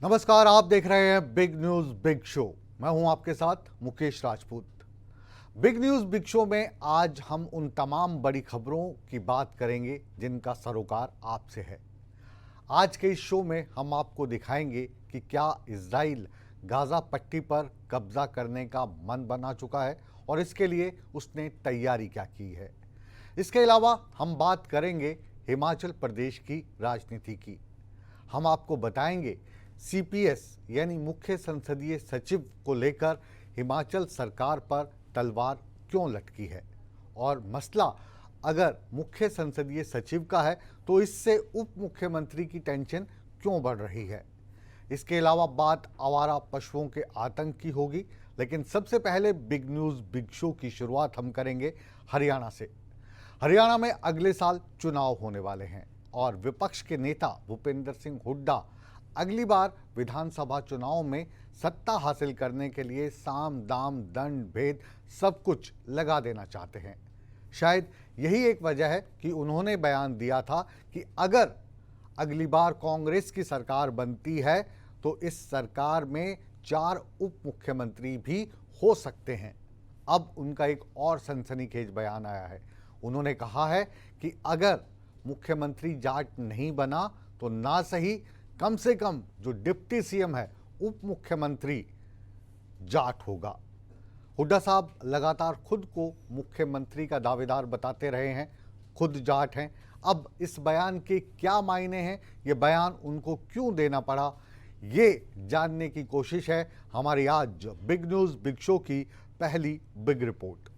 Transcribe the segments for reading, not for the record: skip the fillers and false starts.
नमस्कार, आप देख रहे हैं बिग न्यूज बिग शो। मैं हूं आपके साथ Mukesh Rajput. Big news big show में आज हम उन तमाम बड़ी खबरों की बात करेंगे जिनका सरोकार आपसे है। आज के इस शो में हम आपको दिखाएंगे कि क्या इजराइल गाजा पट्टी पर कब्जा करने का मन बना चुका है और इसके लिए उसने तैयारी क्या की है। इसके अलावा हम बात करेंगे हिमाचल प्रदेश की राजनीति की। हम आपको बताएंगे सीपीएस यानी मुख्य संसदीय सचिव को लेकर हिमाचल सरकार पर तलवार क्यों लटकी है और मसला अगर मुख्य संसदीय सचिव का है तो इससे उप मुख्यमंत्री की टेंशन क्यों बढ़ रही है। इसके अलावा बात आवारा पशुओं के आतंक की होगी, लेकिन सबसे पहले बिग न्यूज बिग शो की शुरुआत हम करेंगे हरियाणा से। हरियाणा में अगले साल चुनाव होने वाले हैं और विपक्ष के नेता भूपेंद्र सिंह हुड्डा अगली बार विधानसभा चुनाव में सत्ता हासिल करने के लिए साम दाम दंड भेद सब कुछ लगा देना चाहते हैं। शायद यही एक वजह है कि उन्होंने बयान दिया था कि अगर अगली बार कांग्रेस की सरकार बनती है तो इस सरकार में 4 उप मुख्यमंत्री भी हो सकते हैं। अब उनका एक और सनसनीखेज बयान आया है। उन्होंने कहा है कि अगर मुख्यमंत्री जाट नहीं बना तो ना सही, कम से कम जो डिप्टी सीएम है उप मुख्यमंत्री जाट होगा। हुड्डा साहब लगातार खुद को मुख्यमंत्री का दावेदार बताते रहे हैं, खुद जाट हैं। अब इस बयान के क्या मायने हैं, ये बयान उनको क्यों देना पड़ा, ये जानने की कोशिश है हमारी आज बिग न्यूज बिग शो की पहली बिग रिपोर्ट।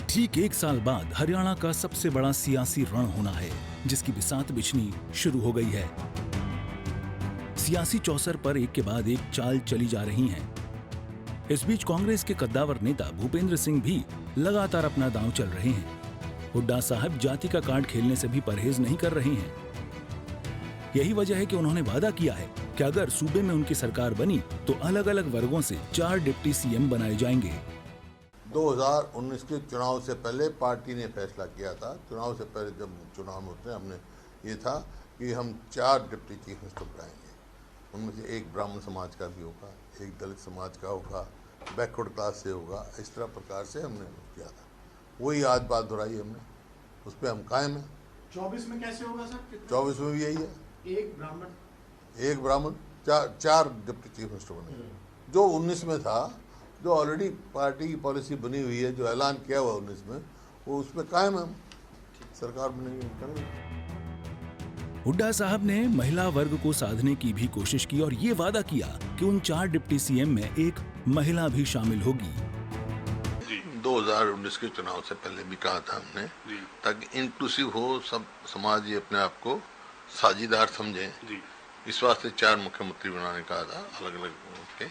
ठीक 1 साल बाद हरियाणा का सबसे बड़ा सियासी रण होना है, जिसकी बिसात बिछनी शुरू हो गई है। सियासी चौसर पर एक के बाद एक चाल चली जा रही हैं। इस बीच कांग्रेस के कद्दावर नेता भूपेंद्र सिंह भी लगातार अपना दांव चल रहे हैं। हुड्डा साहब जाति का कार्ड खेलने से भी परहेज नहीं कर रहे हैं। यही वजह है कि उन्होंने वादा किया है कि अगर सूबे में उनकी सरकार बनी तो अलग अलग वर्गों से 4 डिप्टी सीएम बनाए जाएंगे। 2019 के चुनाव से पहले पार्टी ने फैसला किया था, चुनाव से पहले जब चुनाव होते हैं हमने ये था कि हम 4 डिप्टी चीफ मिनिस्टर बनाएंगे। उनमें से एक ब्राह्मण समाज का भी होगा, एक दलित समाज का होगा, बैकवर्ड क्लास से होगा। इस तरह प्रकार से हमने किया था। वही आज बात दोहराई हमने, उस पर हम कायम हैं। 24 में कैसे होगा सर? 24 में भी यही है, एक ब्राह्मण 4 डिप्टी चीफ मिनिस्टर बनेंगे। जो 19 में था, जो ऑलरेडी पार्टी की पॉलिसी बनी हुई है, जो ऐलान किया हुआ 19 में, वो उसमें कायम है। सरकार बनेगी, करेंगे। हुड्डा साहब ने महिला वर्ग को साधने की भी कोशिश की और ये वादा किया कि उन 4 डिप्टी सीएम में एक महिला भी शामिल होगी। 2019 के चुनाव से पहले भी कहा था हमने, ताकि इंक्लूसिव हो, सब समाज ये अपने आप को साझीदार समझे। इस वास्ते 4 मुख्यमंत्री बनाने का था, अलग अलग के,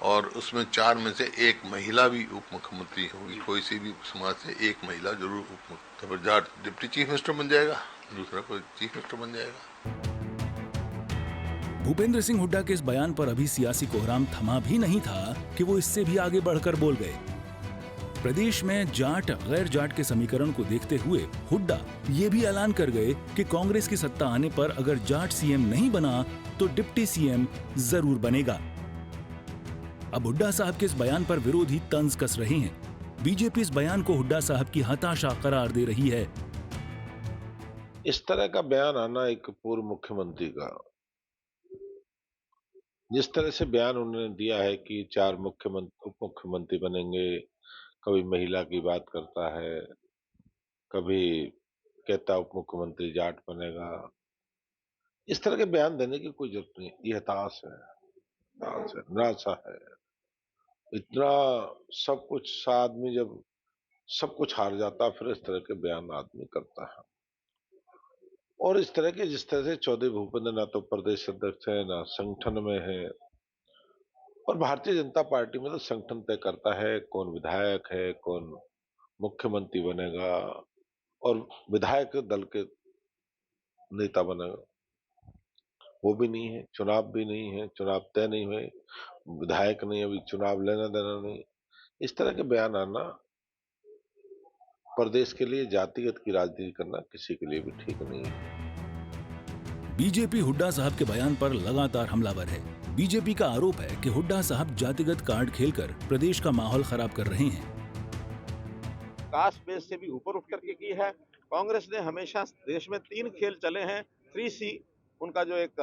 और उसमें 4 में से एक महिला भी उप मुख्यमंत्री होगी। कोई सी भी समाज से एक महिला जरूर उप मुख्यमंत्री, जाट डिप्टी चीफ मिनिस्टर बन जाएगा, दूसरा कोई चीफ मिनिस्टर बन जाएगा। भूपेंद्र सिंह हुड्डा के इस बयान पर अभी सियासी कोहराम थमा भी नहीं था कि वो इससे भी आगे बढ़कर बोल गए। प्रदेश में जाट गैर जाट के समीकरण को देखते हुए हुड्डा ये भी ऐलान कर गए कि कांग्रेस की सत्ता आने पर अगर जाट सीएम नहीं बना तो डिप्टी सीएम जरूर बनेगा। अब हुड्डा साहब के इस बयान पर विरोधी तंज कस रहे हैं। बीजेपी इस बयान को हुड्डा साहब की हताशा करार दे रही है। इस तरह का बयान आना एक पूर्व मुख्यमंत्री का, जिस तरह से बयान उन्होंने दिया है कि 4 उप मुख्यमंत्री बनेंगे, कभी महिला की बात करता है, कभी कहता उप मुख्यमंत्री जाट बनेगा। इस तरह के बयान देने की कोई जरूरत नहीं। ये हताश है, निराशा है। इतना सब कुछ आदमी जब सब कुछ हार जाता, फिर इस तरह के बयान आदमी करता है। और इस तरह के, जिस तरह से चौधरी भूपेंद्र ना तो प्रदेश अध्यक्ष है, ना संगठन में है, और भारतीय जनता पार्टी में तो संगठन तय करता है कौन विधायक है, कौन मुख्यमंत्री बनेगा, और विधायक दल के नेता बनेगा। वो भी नहीं है, चुनाव भी नहीं है, चुनाव तय नहीं हुए, विधायक नहीं, अभी चुनाव लेना देना नहीं। इस तरह के बयान आना प्रदेश के लिए जातिगत की राजनीति करना किसी के लिए भी ठीक नहीं है। बीजेपी हुड्डा साहब के बयान पर लगातार हमलावर है। बीजेपी का आरोप है कि हुड्डा साहब जातिगत कार्ड खेलकर प्रदेश का माहौल खराब कर रहे हैं। कास्ट बेस से भी ऊपर उठ करके की है। कांग्रेस ने हमेशा देश में 3 खेल चले हैं। 3C उनका जो एक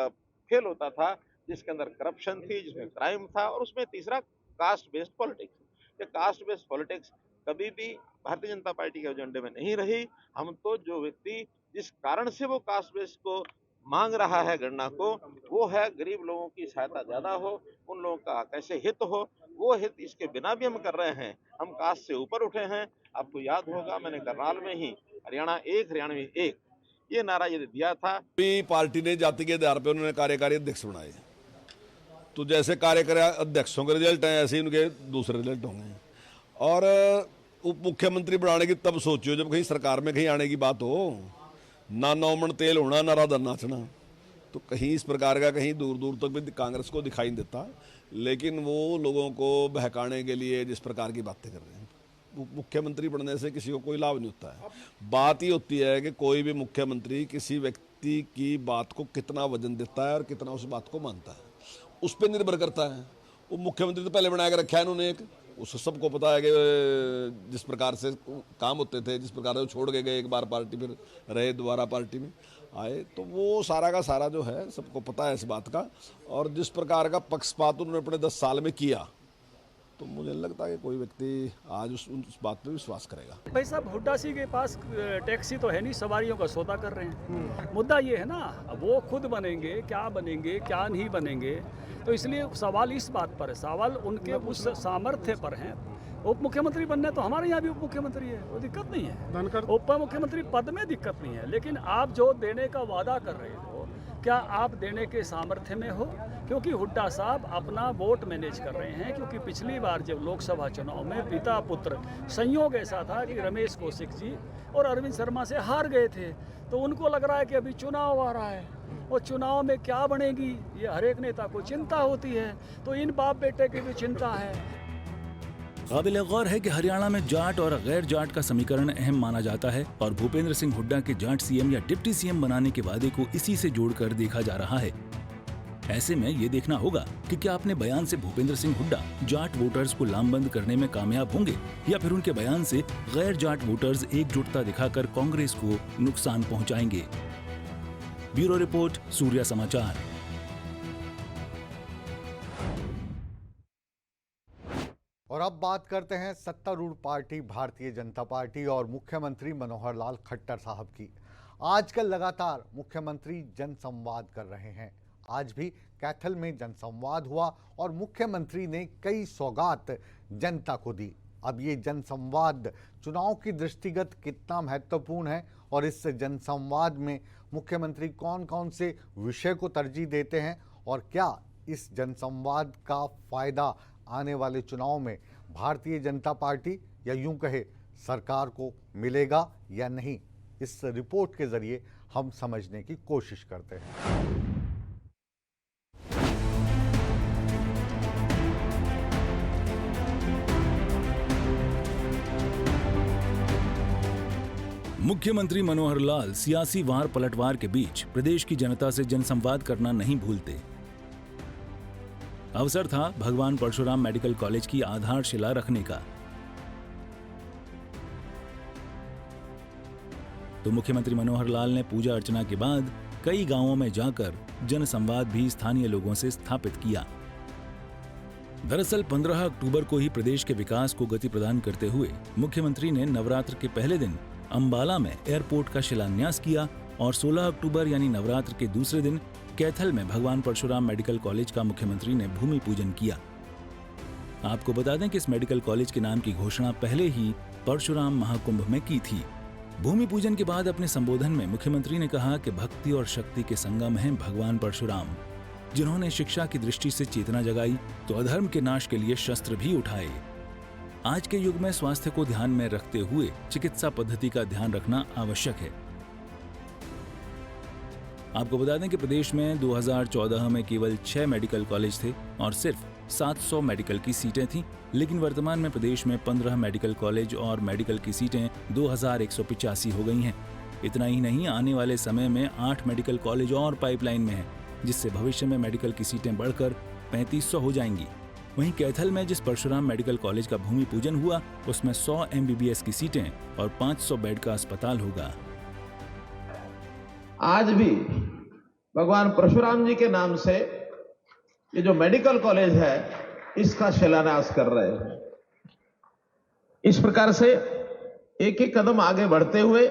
खेल होता था जिसके अंदर करप्शन थी, जिसमें क्राइम था, और उसमें तीसरा कास्ट बेस्ड पॉलिटिक्स। ये कास्ट बेस्ड पॉलिटिक्स कभी भी भारतीय जनता पार्टी के एजेंडे में नहीं रही। हम तो जो व्यक्ति जिस कारण से वो कास्ट बेस्ड को मांग रहा है गणना को, वो है गरीब लोगों की सहायता ज्यादा हो, उन लोगों का कैसे हित हो, वो हित इसके बिना भी हम कर रहे हैं। हम कास्ट से ऊपर उठे हैं। आपको याद होगा मैंने करनाल में ही हरियाणा 1 हरियाणवी 1 ये नारा ये दिया था। पार्टी ने जाति के आधार पर उन्होंने कार्यकारी अध्यक्ष बनाए, तो जैसे कार्यकारी अध्यक्षों के रिजल्ट हैं ऐसे ही उनके दूसरे रिजल्ट होंगे। और उप मुख्यमंत्री बनाने की तब सोचियो जब कहीं सरकार में कहीं आने की बात हो, ना 9 मन तेल होना ना राधा नाचना। तो कहीं इस प्रकार का कहीं दूर दूर तक भी कांग्रेस को दिखाई नहीं देता, लेकिन वो लोगों को बहकाने के लिए जिस प्रकार की बातें कर रहे हैं, मुख्यमंत्री बनने से किसी को कोई लाभ नहीं होता है। बात ही होती है कि कोई भी मुख्यमंत्री किसी व्यक्ति की बात को कितना वजन देता है और कितना उस बात को मानता है, उस पर निर्भर करता है। वो मुख्यमंत्री तो पहले बना के रखा है इन्होंने एक, उस सबको पता है कि जिस प्रकार से काम होते थे, जिस प्रकार से वो छोड़ के गए एक बार पार्टी, फिर रहे दोबारा पार्टी में आए, तो वो सारा का सारा जो है सबको पता है इस बात का। और जिस प्रकार का पक्षपात उन्होंने अपने 10 साल में किया, तो मुझे लगता है कि कोई व्यक्ति आज उस बात पे विश्वास करेगा। भाई साहब, हुड्डा सिंह के पास टैक्सी तो है नहीं, सवारियों का सौदा कर रहे हैं। मुद्दा ये है ना, वो खुद बनेंगे क्या नहीं बनेंगे, तो इसलिए सवाल इस बात पर है, सवाल उनके उस सामर्थ्य पर है। उप मुख्यमंत्री बनना है तो हमारे यहाँ भी उप मुख्यमंत्री है, वो दिक्कत नहीं है। उप मुख्यमंत्री पद में दिक्कत नहीं है, लेकिन आप जो देने का वादा कर रहे हो, क्या आप देने के सामर्थ्य में हो? क्योंकि हुड्डा साहब अपना वोट मैनेज कर रहे हैं। क्योंकि पिछली बार जब लोकसभा चुनाव में पिता पुत्र संयोग ऐसा था कि रमेश कौशिक जी और अरविंद शर्मा से हार गए थे, तो उनको लग रहा है कि अभी चुनाव आ रहा है और चुनाव में क्या बनेगी ये हर एक नेता को चिंता होती है। तो इन बाप बेटे की भी चिंता है। काबिल गौर है कि हरियाणा में जाट और गैर जाट का समीकरण अहम माना जाता है और भूपेंद्र सिंह हुड्डा के जाट सीएम या डिप्टी सीएम बनाने के वादे को इसी से जोड़कर देखा जा रहा है। ऐसे में ये देखना होगा कि क्या अपने बयान से भूपेंद्र सिंह हुड्डा जाट वोटर्स को लामबंद करने में कामयाब होंगे या फिर उनके बयान से गैर जाट वोटर्स एकजुटता दिखाकर कांग्रेस को नुकसान पहुंचाएंगे। ब्यूरो रिपोर्ट, सूर्या समाचार। और अब बात करते हैं सत्तारूढ़ पार्टी भारतीय जनता पार्टी और मुख्यमंत्री मनोहर लाल खट्टर साहब की। आजकल लगातार मुख्यमंत्री जनसंवाद कर रहे हैं। आज भी कैथल में जनसंवाद हुआ और मुख्यमंत्री ने कई सौगात जनता को दी। अब ये जनसंवाद चुनाव की दृष्टिगत कितना महत्वपूर्ण है और इस जनसंवाद में मुख्यमंत्री कौन कौन से विषय को तरजीह देते हैं और क्या इस जनसंवाद का फायदा आने वाले चुनाव में भारतीय जनता पार्टी या यूं कहे सरकार को मिलेगा या नहीं, इस रिपोर्ट के जरिए हम समझने की कोशिश करते हैं। मुख्यमंत्री मनोहर लाल सियासी वार पलटवार के बीच प्रदेश की जनता से जनसंवाद करना नहीं भूलते। अवसर था भगवान परशुराम मेडिकल कॉलेज की आधारशिला रखने का, तो मुख्यमंत्री मनोहर लाल ने पूजा अर्चना के बाद कई गांवों में जाकर जनसंवाद भी स्थानीय लोगों से स्थापित किया। दरअसल 15 अक्टूबर को ही प्रदेश के विकास को गति प्रदान करते हुए मुख्यमंत्री ने नवरात्र के पहले दिन अंबाला में एयरपोर्ट का शिलान्यास किया और 16 अक्टूबर यानी नवरात्र के दूसरे दिन कैथल में भगवान परशुराम मेडिकल कॉलेज का मुख्यमंत्री ने भूमि पूजन किया। आपको बता दें कि इस मेडिकल कॉलेज के नाम की घोषणा पहले ही परशुराम महाकुंभ में की थी। भूमि पूजन के बाद अपने संबोधन में मुख्यमंत्री ने कहा कि भक्ति और शक्ति के संगम हैं भगवान परशुराम, जिन्होंने शिक्षा की दृष्टि से चेतना जगाई तो अधर्म के नाश के लिए शस्त्र भी उठाए। आज के युग में स्वास्थ्य को ध्यान में रखते हुए चिकित्सा पद्धति का ध्यान रखना आवश्यक है। आपको बता दें कि प्रदेश में 2014 में केवल 6 मेडिकल कॉलेज थे और सिर्फ 700 मेडिकल की सीटें थीं, लेकिन वर्तमान में प्रदेश में 15 मेडिकल कॉलेज और मेडिकल की सीटें 2185 हो गई हैं। इतना ही नहीं, आने वाले समय में 8 मेडिकल कॉलेज और पाइपलाइन में हैं, जिससे भविष्य में मेडिकल की सीटें बढ़कर 3500 हो जाएंगी। वहीं कैथल में जिस परशुराम मेडिकल कॉलेज का भूमि पूजन हुआ, उसमें 100 MBBS की सीटें और 500 बेड का अस्पताल होगा। आज भी भगवान परशुराम जी के नाम से ये जो मेडिकल कॉलेज है, इसका शिलान्यास कर रहे हैं। इस प्रकार से एक एक कदम आगे बढ़ते हुए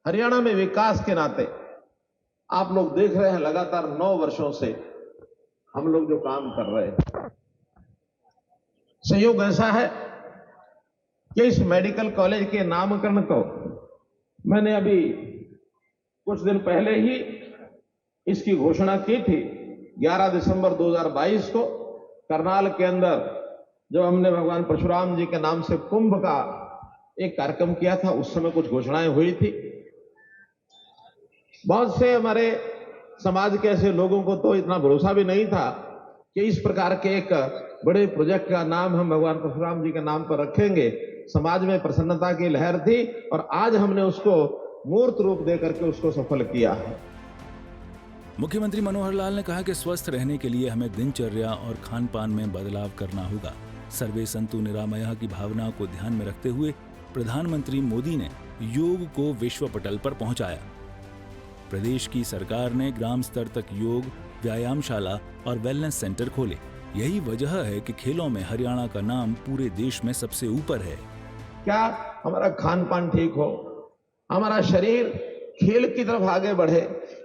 हरियाणा में विकास के नाते आप लोग देख रहे हैं, लगातार 9 वर्षों से हम लोग जो काम कर रहे हैं। संयोग ऐसा है कि इस मेडिकल कॉलेज के नामकरण को मैंने अभी कुछ दिन पहले ही इसकी घोषणा की थी। 11 दिसंबर 2022 को करनाल के अंदर जब हमने भगवान परशुराम जी के नाम से कुंभ का एक कार्यक्रम किया था, उस समय कुछ घोषणाएं हुई थी। बहुत से हमारे समाज के ऐसे लोगों को तो इतना भरोसा भी नहीं था कि इस प्रकार के एक बड़े प्रोजेक्ट का नाम हम भगवान परशुराम जी के नाम पर रखेंगे। समाज में प्रसन्नता की लहर थी और आज हमने उसको मूर्त रूप दे करके उसको सफल किया है। मुख्यमंत्री मनोहर लाल ने कहा कि स्वस्थ रहने के लिए हमें दिनचर्या और खान पान में बदलाव करना होगा। सर्वे संतु निरामयः की भावना को ध्यान में रखते हुए प्रधानमंत्री मोदी ने योग को विश्व पटल पर पहुंचाया। प्रदेश की सरकार ने ग्राम स्तर तक योग, व्यायामशाला और वेलनेस सेंटर खोले। यही वजह है कि खेलों में हरियाणा का नाम पूरे देश में सबसे ऊपर है। क्या हमारा खान पान ठीक हो, हमारा शरीर खेल की तरफ आगे बढ़े,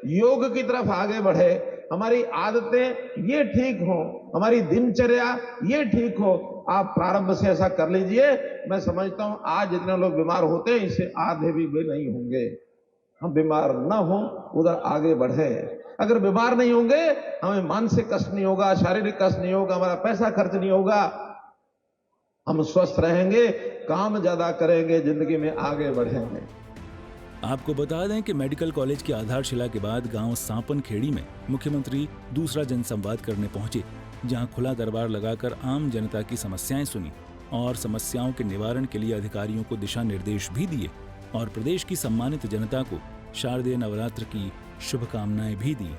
योग की तरफ आगे बढ़े, हमारी आदतें ये ठीक हो, हमारी दिनचर्या ये ठीक हो। आप प्रारंभ से ऐसा कर लीजिए। मैं समझता हूं आज जितने लोग बीमार होते हैं, इससे आधे भी नहीं होंगे। हम बीमार ना हो, उधर आगे बढ़े। अगर बीमार नहीं होंगे, हमें मानसिक कष्ट नहीं होगा, शारीरिक कष्ट नहीं होगा, हमारा पैसा खर्च नहीं होगा, हम स्वस्थ रहेंगे, काम ज्यादा करेंगे, जिंदगी में आगे बढ़ेंगे। आपको बता दें कि मेडिकल कॉलेज की आधारशिला के बाद गांव सांपनखेड़ी में मुख्यमंत्री दूसरा जनसंवाद करने पहुंचे, जहां खुला दरबार लगाकर आम जनता की समस्याएं सुनी और समस्याओं के निवारण के लिए अधिकारियों को दिशा निर्देश भी दिए और प्रदेश की सम्मानित जनता को शारदीय नवरात्र की शुभकामनाएं भी दी।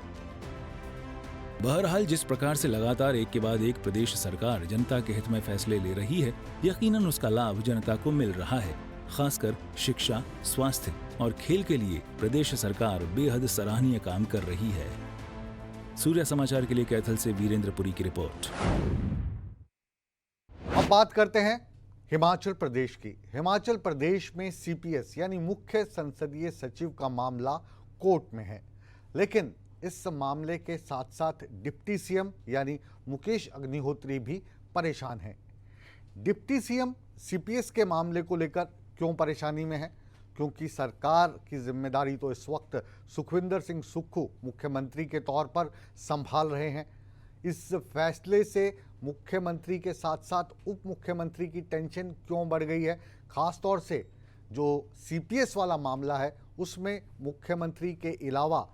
बहरहाल जिस प्रकार से लगातार एक के बाद एक प्रदेश सरकार जनता के हित में फैसले ले रही है, यकीनन उसका लाभ जनता को मिल रहा है। खासकर शिक्षा, स्वास्थ्य और खेल के लिए प्रदेश सरकार बेहद सराहनीय काम कर रही है। सूर्य समाचार के लिए कैथल से वीरेंद्रपुरी की रिपोर्ट। अब बात करते हैं हिमाचल प्रदेश की। हिमाचल प्रदेश में CPS यानी मुख्य संसदीय सचिव का मामला कोर्ट में है, लेकिन इस मामले के साथ साथ डिप्टी CM यानी मुकेश अग्निहोत्री भी परेशान हैं। डिप्टी CM CPS के मामले को लेकर क्यों परेशानी में है? क्योंकि सरकार की जिम्मेदारी तो इस वक्त सुखविंदर सिंह सुक्खू मुख्यमंत्री के तौर पर संभाल रहे हैं। इस फैसले से मुख्यमंत्री के साथ साथ उप मुख्यमंत्री की टेंशन क्यों बढ़ गई है? खास तौर से जो CPS वाला मामला है, उसमें मुख्यमंत्री के अलावा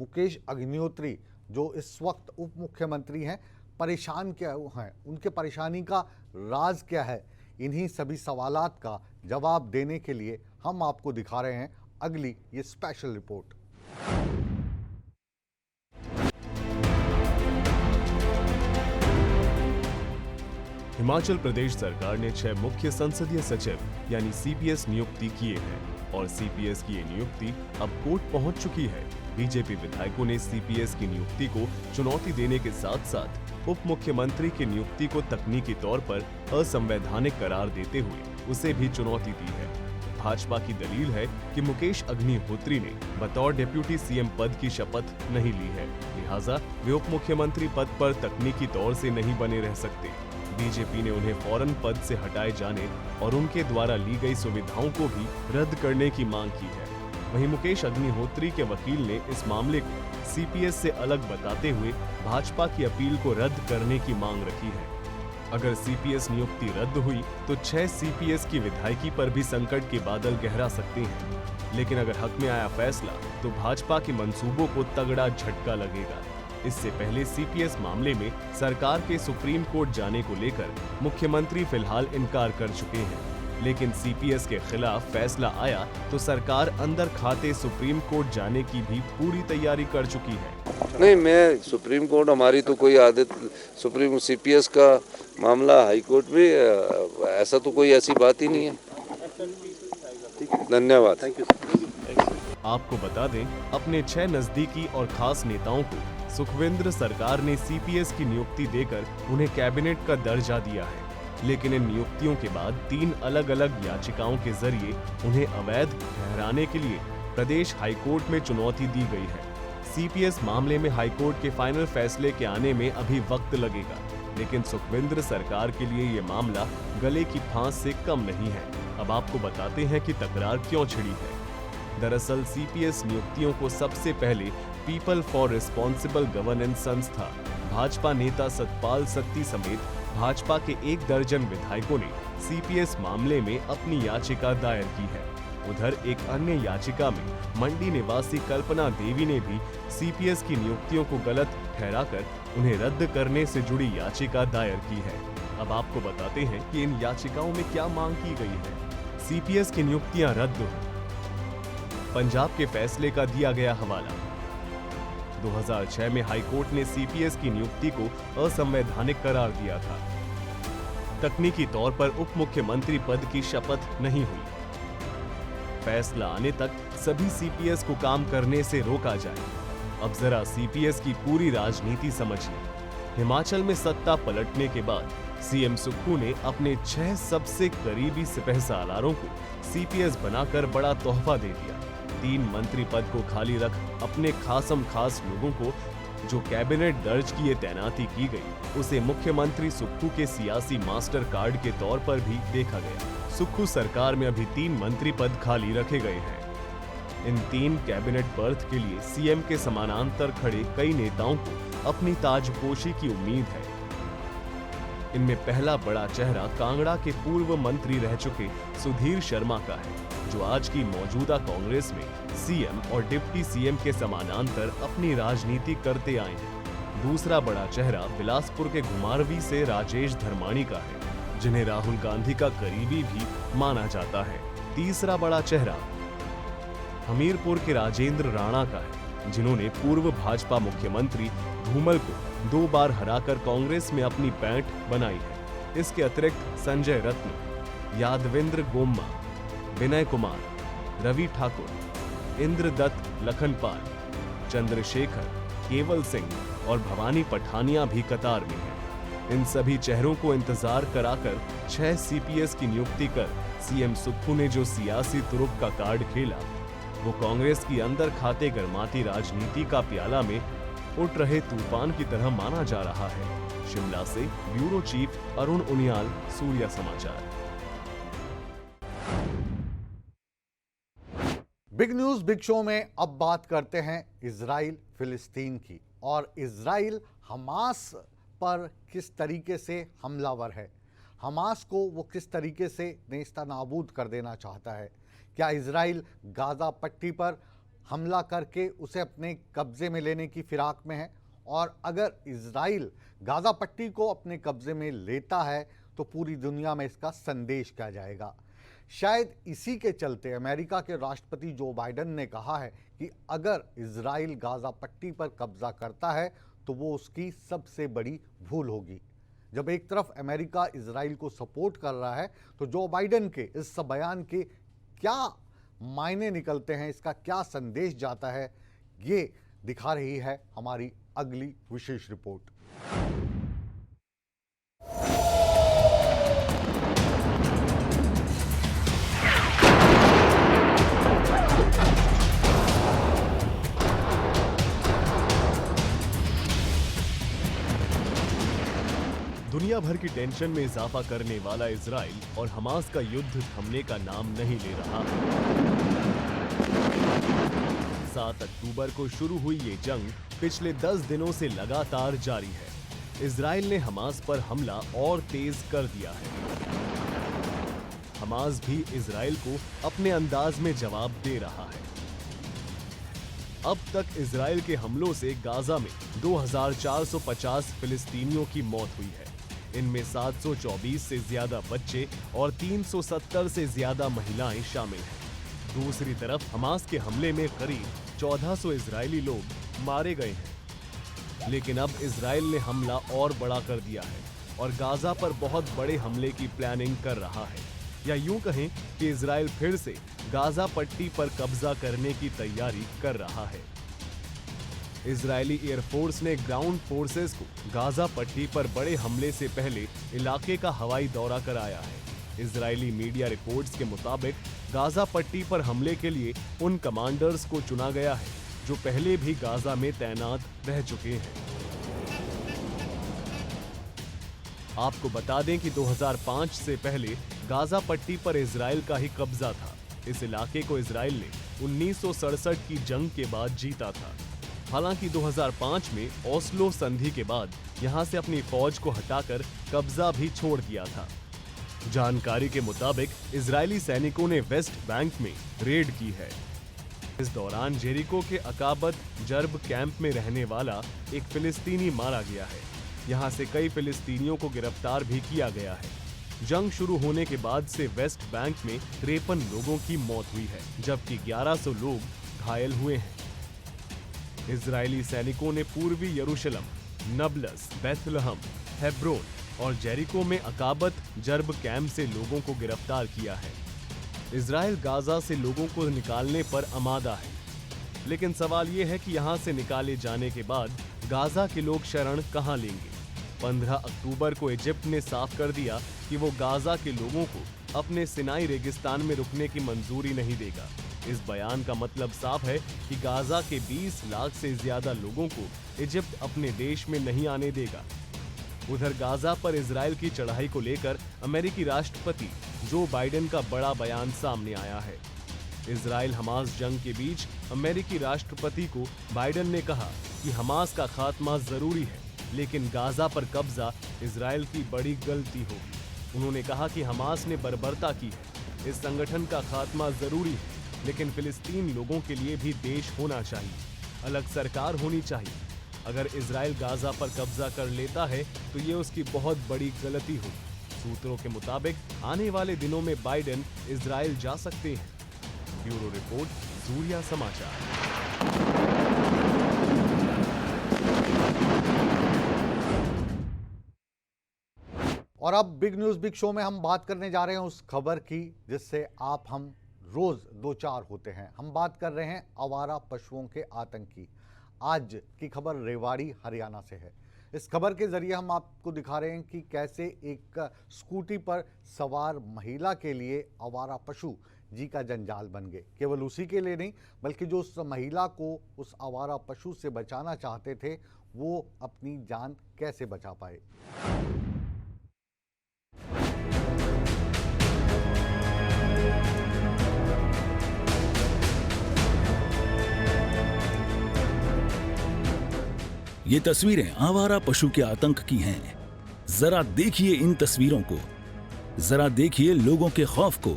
मुकेश अग्निहोत्री जो इस वक्त उप मुख्यमंत्री हैं, परेशान क्या हैं? उनके परेशानी का राज क्या है? इन्हीं सभी सवालात का जवाब देने के लिए हम आपको दिखा रहे हैं अगली ये स्पेशल रिपोर्ट। हिमाचल प्रदेश सरकार ने 6 मुख्य संसदीय सचिव यानी CPS नियुक्ति किए हैं और CPS की ये नियुक्ति अब कोर्ट पहुंच चुकी है। बीजेपी विधायकों ने CPS की नियुक्ति को चुनौती देने के साथ साथ उप मुख्यमंत्री की नियुक्ति को तकनीकी तौर पर असंवैधानिक करार देते हुए उसे भी चुनौती दी है। भाजपा की दलील है कि मुकेश अग्निहोत्री ने बतौर डिप्टी CM पद की शपथ नहीं ली है, लिहाजा वे उप मुख्यमंत्री पद पर तकनीकी तौर से नहीं बने रह सकते। बीजेपी ने उन्हें फौरन पद से हटाए जाने और उनके द्वारा ली गई सुविधाओं को भी रद्द करने की मांग की है। वहीं मुकेश अग्निहोत्री के वकील ने इस मामले को CPS से अलग बताते हुए भाजपा की अपील को रद्द करने की मांग रखी है। अगर CPS नियुक्ति रद्द हुई तो 6 CPS की विधायकी पर भी संकट के बादल गहरा सकते हैं, लेकिन अगर हक में आया फैसला तो भाजपा के मंसूबों को तगड़ा झटका लगेगा। इससे पहले सीपीएस मामले में सरकार के सुप्रीम कोर्ट जाने को लेकर मुख्यमंत्री फिलहाल इनकार कर चुके हैं, लेकिन सीपीएस के खिलाफ फैसला आया तो सरकार अंदर खाते सुप्रीम कोर्ट जाने की भी पूरी तैयारी कर चुकी है। नहीं, मैं सुप्रीम कोर्ट, हमारी तो कोई आदत, सुप्रीम सीपीएस का मामला हाई कोर्ट में, ऐसा तो कोई ऐसी बात ही नहीं है। धन्यवाद। Thank you. आपको बता दें, अपने 6 नजदीकी और खास नेताओं को सुखविंद्र सरकार ने सीपीएस की नियुक्ति देकर उन्हें कैबिनेट का दर्जा दिया है, लेकिन इन नियुक्तियों के बाद 3 अलग-अलग याचिकाओं के जरिए उन्हें अवैध ठहराने के लिए प्रदेश हाईकोर्ट में चुनौती दी गई है। सीपीएस मामले में हाईकोर्ट के फाइनल फैसले के आने में अभी वक्त लगेगा, लेकिन सुखविंद्र सरकार के लिए ये मामला गले की फांस से कम नहीं है। अब आपको बताते हैं कि तकरार क्यों छिड़ी है। दरअसल सीपीएस नियुक्तियों को सबसे पहले पीपल फॉर रिस्पॉन्सिबल गवर्नेंस संस्था, भाजपा नेता सतपाल सत्ती समेत भाजपा के 1 दर्जन विधायकों ने सीपीएस मामले में अपनी याचिका दायर की है। उधर एक अन्य याचिका में मंडी निवासी कल्पना देवी ने भी सीपीएस की नियुक्तियों को गलत ठहराकर उन्हें रद्द करने से जुड़ी याचिका दायर की है। अब आपको बताते हैं कि इन याचिकाओं में क्या मांग की गई है। सीपीएस की नियुक्तियां रद्द हो। पंजाब के फैसले का दिया गया हवाला। 2006 में हाईकोर्ट ने सीपीएस की नियुक्ति को असंवैधानिक करार दिया था। तकनीकी तौर पर उप मुख्यमंत्री पद की शपथ नहीं हुई। फैसला आने तक सभी सीपीएस को काम करने से रोका जाए। अब जरा सीपीएस की पूरी राजनीति समझिए। हिमाचल में सत्ता पलटने के बाद सीएम सुक्खू ने अपने 6 सबसे करीबी सिपहसालारों को सीपीएस बनाकर बड़ा तोहफा दे दिया। 3 मंत्री पद को खाली रख अपने खासम खास लोगों को जो कैबिनेट दर्ज किए तैनाती की गई, उसे मुख्यमंत्री सुक्खू के सियासी मास्टर कार्ड के तौर पर भी देखा गया। सुक्खू सरकार में अभी 3 मंत्री पद खाली रखे गए हैं। इन 3 कैबिनेट बर्थ के लिए सीएम के समानांतर खड़े कई नेताओं को अपनी ताजपोशी की उम्मीद है। इनमें पहला बड़ा चेहरा कांगड़ा के पूर्व मंत्री रह चुके सुधीर शर्मा का है, जो आज की मौजूदा कांग्रेस में सीएम और डिप्टी सीएम के समानांतर अपनी राजनीति करते आए हैं। दूसरा बड़ा चेहरा बिलासपुर के घुमारवी से राजेश धर्माणी का है, जिन्हें राहुल गांधी का करीबी भी माना जाता है। तीसरा बड़ा चेहरा हमीरपुर के राजेंद्र राणा का है, जिन्होंने पूर्व भाजपा मुख्यमंत्री धूमल को 2 बार हराकर कांग्रेस में अपनी पैठ बनाई है। इसके अतिरिक्त संजय रत्न, यादवेंद्र गोम्मा, विनय कुमार, रवि ठाकुर, इंद्रदत्त लखनपाल, चंद्रशेखर, केवल सिंह और भवानी पठानिया भी कतार में हैं। इन सभी चेहरों को इंतजार कराकर 6 सीपीएस की नियुक्ति कर सीएम सुक्खू ने जो सियासी तुरुप का कार्ड खेला, वो कांग्रेस की अंदर खाते गरमाती राजनीति का प्याला में उठ रहे तूफान की तरह माना जा रहा है। शिमला से ब्यूरो चीफ अरुण उनियाल, सूर्या समाचार। बिग न्यूज बिग शो में अब बात करते हैं इजराइल फिलिस्तीन की, और इजराइल हमास पर किस तरीके से हमलावर है। हमास को वो किस तरीके से नेस्तनाबूद कर देना चाहता है। क्या इजराइल गाजा पट्टी पर हमला करके उसे अपने कब्जे में लेने की फिराक में है, और अगर इजराइल गाजा पट्टी को अपने कब्जे में लेता है तो पूरी दुनिया में इसका संदेश क्या जाएगा। शायद इसी के चलते अमेरिका के राष्ट्रपति जो बाइडेन ने कहा है कि अगर इजराइल गाजा पट्टी पर कब्जा करता है तो वो उसकी सबसे बड़ी भूल होगी। जब एक तरफ अमेरिका इजराइल को सपोर्ट कर रहा है तो जो बाइडेन के इस बयान के क्या मायने निकलते हैं, इसका क्या संदेश जाता है, ये दिखा रही है हमारी अगली विशेष रिपोर्ट। दुनिया भर की टेंशन में इजाफा करने वाला इजराइल और हमास का युद्ध थमने का नाम नहीं ले रहा। 7 अक्टूबर को शुरू हुई ये जंग पिछले 10 दिनों से लगातार जारी है। इजराइल ने हमास पर हमला और तेज कर दिया है। हमास भी इजराइल को अपने अंदाज में जवाब दे रहा है। अब तक इजराइल के हमलों से गाजा में 2450 फिलिस्तीनियों की मौत हुई है। इनमें 724 से ज्यादा बच्चे और 370 से ज्यादा महिलाएं शामिल हैं। दूसरी तरफ हमास के हमले में करीब 1400 इजरायली लोग मारे गए हैं। लेकिन अब इजराइल ने हमला और बड़ा कर दिया है और गाजा पर बहुत बड़े हमले की प्लानिंग कर रहा है, या यूं कहें कि इजराइल फिर से गाजा पट्टी पर कब्जा करने की तैयारी कर रहा है। इजरायली एयरफोर्स ने ग्राउंड फोर्सेस को गाजा पट्टी पर बड़े हमले से पहले इलाके का हवाई दौरा कराया है। इजरायली मीडिया रिपोर्ट्स के मुताबिक गाजा पट्टी पर हमले के लिए उन कमांडर्स को चुना गया है जो पहले भी गाजा में तैनात रह चुके हैं। आपको बता दें कि 2005 से पहले गाजा पट्टी पर इजराइल का ही कब्जा था। इस इलाके को इजराइल ने 1967 की जंग के बाद जीता था। हालांकि 2005 में ओस्लो संधि के बाद यहां से अपनी फौज को हटाकर कब्जा भी छोड़ दिया था। जानकारी के मुताबिक इजरायली सैनिकों ने वेस्ट बैंक में रेड की है। इस दौरान जेरिको के अकाबत जर्ब कैंप में रहने वाला एक फिलिस्तीनी मारा गया है। यहां से कई फिलिस्तीनियों को गिरफ्तार भी किया गया है। जंग शुरू होने के बाद से वेस्ट बैंक में 53 लोगों की मौत हुई है, जबकि 1100 लोग घायल हुए हैं। इजरायली सैनिकों ने पूर्वी यरूशलेम, नबलस, बेथलहम, हेब्रोन और जेरिको में अकाबत जर्ब कैंप से लोगों को गिरफ्तार किया है। इजराइल गाजा से लोगों को निकालने पर आमादा है, लेकिन सवाल ये है कि यहाँ से निकाले जाने के बाद गाजा के लोग शरण कहाँ लेंगे। 15 अक्टूबर को इजिप्ट ने साफ कर दिया कि वो गाजा के लोगों को अपने सिनाई रेगिस्तान में रुकने की मंजूरी नहीं देगा। इस बयान का मतलब साफ है कि गाजा के 20 लाख से ज्यादा लोगों को इजिप्ट अपने देश में नहीं आने देगा। उधर गाजा पर इजराइल की चढ़ाई को लेकर अमेरिकी राष्ट्रपति जो बाइडेन का बड़ा बयान सामने आया है। इजराइल हमास जंग के बीच अमेरिकी राष्ट्रपति को बाइडेन ने कहा कि हमास का खात्मा जरूरी है, लेकिन गाजा पर कब्जा इजराइल की बड़ी गलती होगी। उन्होंने कहा कि हमास ने बर्बरता की है, इस संगठन का खात्मा जरूरी है, लेकिन फिलिस्तीन लोगों के लिए भी देश होना चाहिए, अलग सरकार होनी चाहिए। अगर इजराइल गाजा पर कब्जा कर लेता है तो ये उसकी बहुत बड़ी गलती होगी। सूत्रों के मुताबिक आने वाले दिनों में बाइडेन इजराइल जा सकते हैं। ब्यूरो रिपोर्ट, सूर्या समाचार। और अब बिग न्यूज बिग शो में हम बात करने जा रहे हैं उस खबर की जिससे आप हम रोज दो चार होते हैं। हम बात कर रहे हैं आवारा पशुओं के आतंक की। आज की खबर रेवाड़ी हरियाणा से है। इस खबर के जरिए हम आपको दिखा रहे हैं कि कैसे एक स्कूटी पर सवार महिला के लिए आवारा पशु जी का जंजाल बन गए। केवल उसी के लिए नहीं, बल्कि जो उस महिला को उस आवारा पशु से बचाना चाहते थे वो अपनी जान कैसे बचा पाए। ये तस्वीरें आवारा पशु के आतंक की हैं। जरा देखिए इन तस्वीरों को, जरा देखिए लोगों के खौफ को,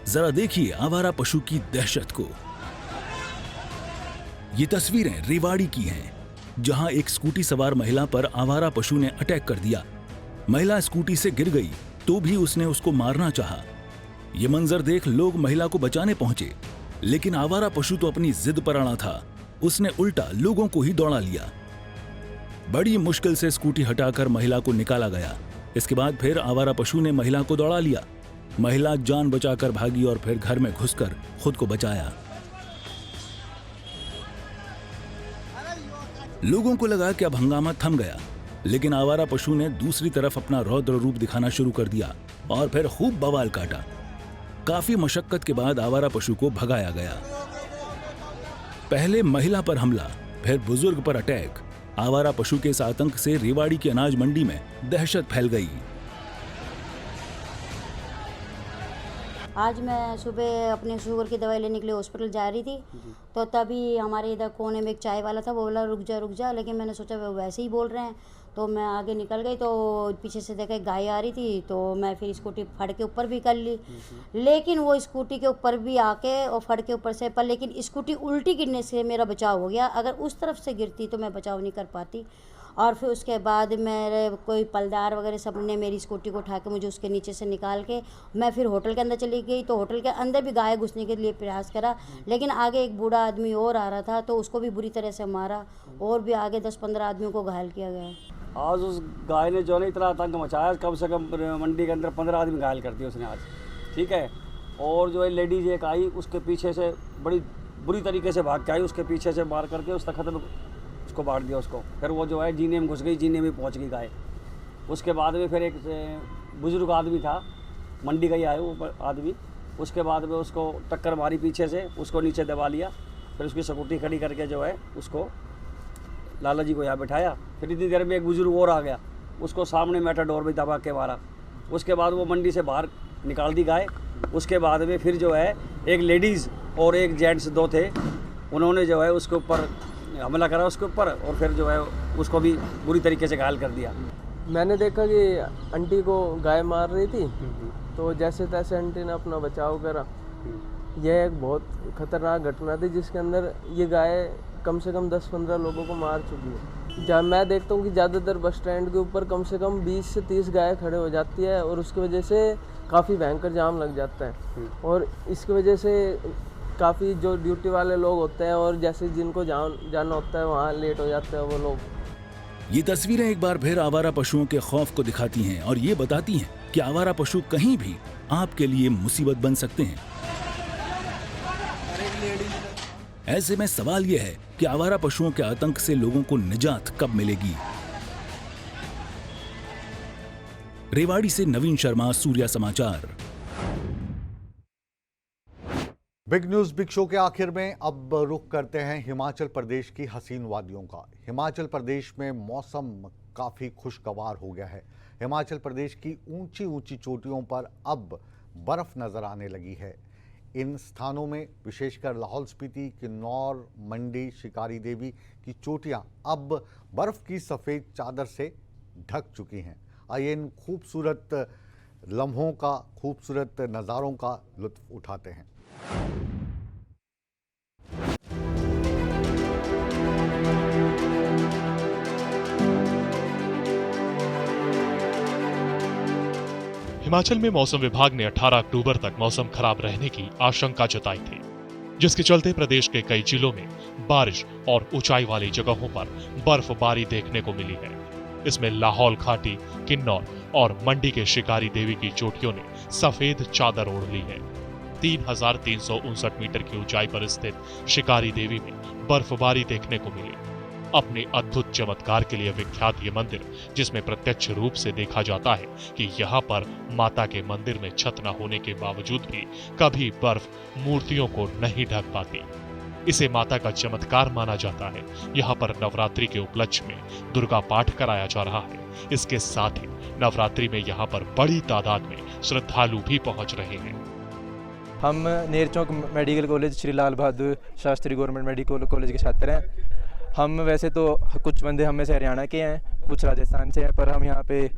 जरा देखिए आवारा पशु की दहशत को। ये तस्वीरें रेवाड़ी की हैं, जहां एक स्कूटी सवार महिला पर आवारा पशु ने अटैक कर दिया। महिला स्कूटी से गिर गई तो भी उसने उसको मारना चाहा। ये मंजर देख लोग महिला को बचाने पहुंचे, लेकिन आवारा पशु तो अपनी जिद पर अड़ा था। उसने उल्टा लोगों को ही दौड़ा लिया। बड़ी मुश्किल से स्कूटी हटाकर महिला को निकाला गया। इसके बाद फिर आवारा पशु ने महिला को दौड़ा लिया। महिला जान बचाकर भागी और फिर घर में घुसकर खुद को बचाया। लोगों को लगा कि अब हंगामा थम गया, लेकिन आवारा पशु ने दूसरी तरफ अपना रौद्र रूप दिखाना शुरू कर दिया और फिर खूब बवाल काटा। काफी मशक्कत के बाद आवारा पशु को भगाया गया। पहले महिला पर हमला, फिर बुजुर्ग पर अटैक। आवारा पशु के इस आतंक से रेवाड़ी की अनाज मंडी में दहशत फैल गई। आज मैं सुबह अपने शुगर की दवाई लेने के लिए हॉस्पिटल जा रही थी, तो तभी हमारे इधर कोने में एक चाय वाला था, वो बोला रुक जा, लेकिन मैंने सोचा वो वैसे ही बोल रहे हैं, तो मैं आगे निकल गई, तो पीछे से देखा एक गाय आ रही थी, तो मैं फिर स्कूटी फड़ के ऊपर भी कर ली, लेकिन वो स्कूटी के ऊपर भी आके और फड़ के ऊपर से, पर लेकिन स्कूटी उल्टी गिरने से मेरा बचाव हो गया। अगर उस तरफ से गिरती तो मैं बचाव नहीं कर पाती। और फिर उसके बाद मेरे कोई पलदार वगैरह सब ने मेरी स्कूटी को उठा के मुझे उसके नीचे से निकाल के मैं फिर होटल के अंदर चली गई, तो होटल के अंदर भी गाय घुसने के लिए प्रयास करा, लेकिन आगे एक बूढ़ा आदमी और आ रहा था, तो उसको भी बुरी तरह से मारा, और भी आगे 10-15 आदमियों को घायल किया गया। आज उस गाय ने जो है इतना आतंक मचाया, कम से कम मंडी के अंदर 15 आदमी घायल कर दिए उसने आज, ठीक है। और जो है लेडीज एक आई, उसके पीछे से बड़ी बुरी तरीके से भाग के आई, उसके पीछे से मार करके उस तख्त में उसको बांट दिया उसको। फिर वो जो है जीने में घुस गई, जीने में पहुंच गई गाय। उसके बाद में फिर एक बुजुर्ग आदमी था, मंडी का ही आया वो आदमी, उसके बाद में उसको टक्कर मारी पीछे से, उसको नीचे दबा लिया, फिर उसकी स्कूटी खड़ी करके जो है उसको लाला जी को यहाँ बिठाया। फिर इतनी देर में एक बुजुर्ग और आ गया, उसको सामने मेटाडोर में दबा के मारा। उसके बाद वो मंडी से बाहर निकाल दी गाय। उसके बाद में फिर जो है एक लेडीज़ और एक जेंट्स दो थे, उन्होंने जो है उसके ऊपर हमला करा उसके ऊपर, और फिर जो है उसको भी बुरी तरीके से घायल कर दिया। मैंने देखा कि आंटी को गाय मार रही थी, तो जैसे तैसे आंटी ने अपना बचाव करा। यह एक बहुत खतरनाक घटना थी जिसके अंदर ये गाय कम से कम 10-15 लोगों को मार चुकी है। जब मैं देखता हूँ कि ज़्यादातर बस स्टैंड के ऊपर कम से कम 20 से 30 गाय खड़े हो जाती है, और उसकी वजह से काफ़ी भयंकर जाम लग जाता है, और इसकी वजह से काफ़ी जो ड्यूटी वाले लोग होते हैं और जैसे जिनको जाना होता है वहाँ लेट हो जाते हैं वो लोग। ये तस्वीरें एक बार फिर आवारा पशुओं के खौफ को दिखाती हैं और ये बताती हैं कि आवारा पशु कहीं भी आपके लिए मुसीबत बन सकते हैं। ऐसे में सवाल यह है कि आवारा पशुओं के आतंक से लोगों को निजात कब मिलेगी। रेवाड़ी से नवीन शर्मा, सूर्या समाचार। बिग न्यूज बिग शो के आखिर में अब रुख करते हैं हिमाचल प्रदेश की हसीन वादियों का। हिमाचल प्रदेश में मौसम काफ़ी खुशगवार हो गया है। हिमाचल प्रदेश की ऊंची ऊंची चोटियों पर अब बर्फ़ नज़र आने लगी है। इन स्थानों में विशेषकर लाहौल स्पीति, किन्नौर, मंडी, शिकारी देवी की चोटियां अब बर्फ़ की सफ़ेद चादर से ढक चुकी हैं। आइए इन खूबसूरत लम्हों का, खूबसूरत नज़ारों का लुत्फ़ उठाते हैं। हिमाचल में मौसम विभाग ने 18 अक्टूबर तक मौसम खराब रहने की आशंका जताई थी, जिसके चलते प्रदेश के कई जिलों में बारिश और ऊंचाई वाली जगहों पर बर्फबारी देखने को मिली है। इसमें लाहौल घाटी, किन्नौर और मंडी के शिकारी देवी की चोटियों ने सफेद चादर ओढ़ ली है। 3,359 मीटर की ऊंचाई पर स्थित शिकारी देवी में बर्फबारी देखने को मिली। अपने अद्भुत चमत्कार के लिए विख्यात ये मंदिर, जिसमें प्रत्यक्ष रूप से देखा जाता है कि यहाँ पर माता के मंदिर में छत न होने के बावजूद भी कभी बर्फ मूर्तियों को नहीं ढक पाती। इसे माता का चमत्कार माना जाता है। यहाँ पर नवरात्रि के उपलक्ष्य में दुर्गा पाठ कराया जा रहा है। इसके साथ ही नवरात्रि में यहाँ पर बड़ी तादाद में श्रद्धालु भी पहुँच रहे हैं। हम Nerchowk medical college, Shri Lal Bahadur Shastri government medical college के छात्र हैं। हम वैसे तो कुछ बंदे हम में से हरियाणा के हैं, कुछ राजस्थान से हैं, पर हम यहाँ पे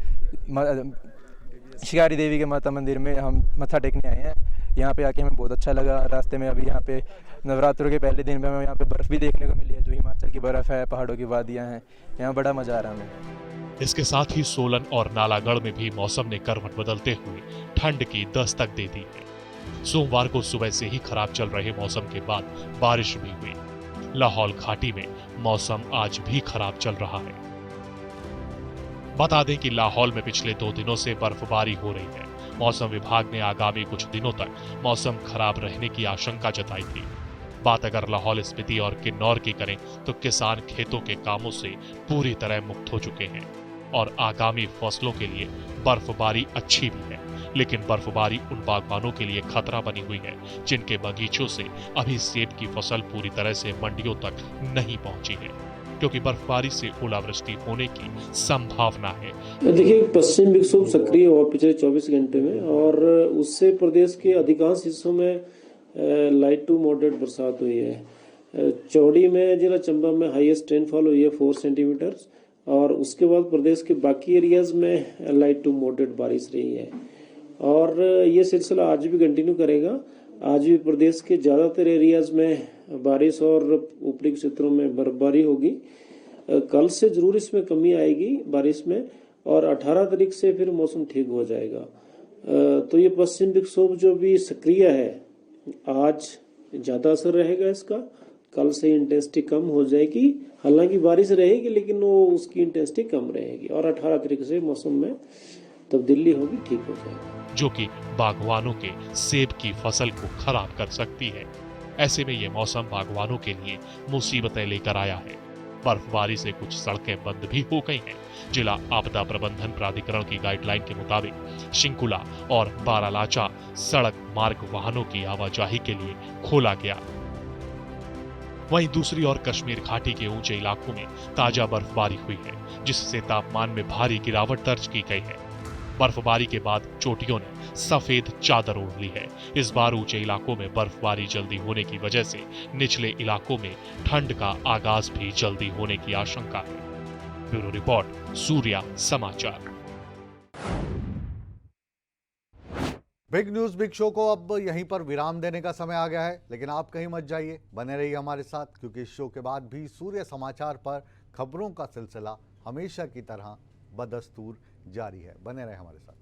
शिकारी देवी के माता मंदिर में हम मत्था टेकने आए हैं। यहाँ पे आके हमें बहुत अच्छा लगा। रास्ते में अभी यहाँ पे नवरात्रों के पहले दिन में हमें यहाँ पे बर्फ़ भी देखने को मिली है, जो हिमाचल की बर्फ़ है, पहाड़ों की वादियाँ हैं। यहाँ बड़ा मज़ा आ रहा है हमें। इसके साथ ही सोलन और नालागढ़ में भी मौसम ने करवट बदलते हुए ठंड की दस्तक दे दी है। सोमवार को सुबह से ही खराब चल रहे मौसम के बाद बारिश भी हुई। लाहौल घाटी में मौसम आज भी खराब चल रहा है। बता दें कि लाहौल में पिछले 2 दिनों से बर्फबारी हो रही है। मौसम विभाग ने आगामी कुछ दिनों तक मौसम खराब रहने की आशंका जताई थी। बात अगर लाहौल स्पीति और किन्नौर की करें तो किसान खेतों के कामों से पूरी तरह मुक्त हो चुके हैं और आगामी फसलों के लिए बर्फबारी अच्छी भी है। लेकिन बर्फबारी उन बागबानों के लिए खतरा बनी हुई है जिनके बगीचों से अभी सेब की फसल पूरी तरह से मंडियों तक नहीं पहुंची है। क्योंकि बर्फबारी से ओलावृष्टि होने की संभावना है। देखिए, पश्चिम विक्षोभ सक्रिय हुआ पिछले 24 घंटे में और उससे प्रदेश के अधिकांश हिस्सों में लाइट टू मॉडरेट बरसात हुई है। चौड़ी में, जिला चंबा में हाईएस्ट रेनफॉल हुई है 4 सेंटीमीटर और उसके बाद प्रदेश के बाकी एरियाज में लाइट टू मॉडरेट बारिश रही है और ये सिलसिला आज भी कंटिन्यू करेगा। आज भी प्रदेश के ज़्यादातर एरियाज में बारिश और ऊपरी क्षेत्रों में बर्फबारी होगी। कल से जरूर इसमें कमी आएगी बारिश में और 18 तारीख से फिर मौसम ठीक हो जाएगा। तो ये पश्चिम विक्षोभ जो भी सक्रिय है, आज ज़्यादा असर रहेगा इसका, कल से इंटेंसिटी कम हो जाएगी। हालांकि बारिश रहेगी लेकिन वो उसकी इंटेंसिटी कम रहेगी और 18 तारीख से मौसम में तब्दीली होगी, ठीक हो जाएगा, जो कि बागवानों के सेब की फसल को खराब कर सकती है। ऐसे में ये मौसम बागवानों के लिए मुसीबतें लेकर आया है। बर्फबारी से कुछ सड़कें बंद भी हो गई हैं। जिला आपदा प्रबंधन प्राधिकरण की गाइडलाइन के मुताबिक शिंकुला और बारालाचा सड़क मार्ग वाहनों की आवाजाही के लिए खोला गया। वहीं दूसरी ओर कश्मीर घाटी के ऊंचे इलाकों में ताजा बर्फबारी हुई है, जिससे तापमान में भारी गिरावट दर्ज की गई है। बर्फबारी के बाद चोटियों ने सफेद चादर ओढ़ ली है। इस बार ऊंचे इलाकों में बर्फबारी जल्दी होने की वजह से निचले इलाकों में ठंड का आगाज भी जल्दी होने की आशंका है। ब्यूरो रिपोर्ट, सूर्या समाचार। बिग न्यूज बिग शो को अब यहीं पर विराम देने का समय आ गया है, लेकिन आप कहीं मत जाइए, बने रहिए हमारे साथ, क्योंकि इस शो के बाद भी सूर्य समाचार पर खबरों का सिलसिला हमेशा की तरह बदस्तूर जारी है। बने रहे हमारे साथ।